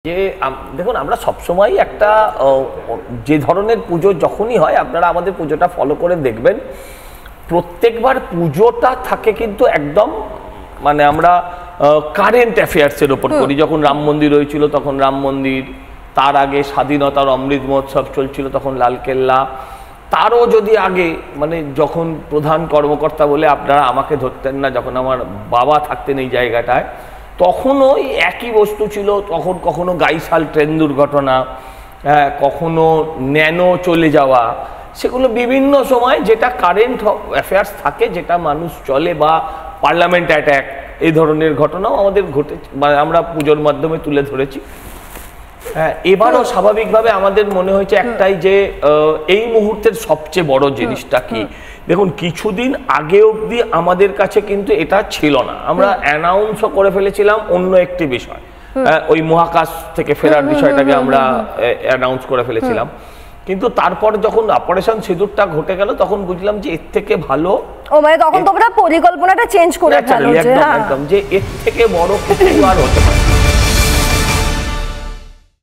যে দেখুন আমরা সবসময় একটা যে ধরনের পুজো যখনই হয় আপনারা আমাদের পুজোটা ফলো করে দেখবেন, প্রত্যেকবার পুজোটা থাকে কিন্তু একদম মানে আমরা কারেন্ট অ্যাফেয়ার্সের ওপর করি। যখন রাম মন্দির হয়েছিল তখন রাম মন্দির, তার আগে স্বাধীনতার অমৃত মহোৎসব চলছিল তখন লালকেল্লা, তারও যদি আগে মানে যখন প্রধান কর্মকর্তা বলে আপনারা আমাকে ধরতেন না, যখন আমার বাবা থাকতেন এই জায়গাটায় তখনও একই বস্তু ছিল। তখন কখনো গাইশাল ট্রেন দুর্ঘটনা, কখনো ন্যানো চলে যাওয়া, সেগুলো বিভিন্ন সময় যেটা কারেন্ট অ্যাফেয়ার্স থাকে, যেটা মানুষ চলে, বা পার্লামেন্ট অ্যাট্যাক, এই ধরনের ঘটনাও আমাদের ঘটেছে, মানে আমরা পুজোর মাধ্যমে তুলে ধরেছি। এবারও স্বাভাবিকভাবে আমাদের মনে হয়েছে একটাই, যে এই মুহূর্তের সবচেয়ে বড় জিনিসটা কি, দেখুন কিছুদিন আগে অবধি আমাদের কাছে কিন্তু এটা ছিল না। আমরা অ্যানাউন্সও করে ফেলেছিলাম অন্য একটি বিষয়, ওই মহাকাশ থেকে ফেরার বিষয়টাকে আমরা অ্যানাউন্স করে ফেলেছিলাম, কিন্তু তারপর যখন অপারেশন সিঁদুরটা ঘটে গেল তখন বুঝলাম যে এর থেকে ভালো, মানে তখন তোমরা পরিকল্পনাটা চেঞ্জ করে ফেলো, একদম যে এর থেকে বড় কিছু আর হতে পারে।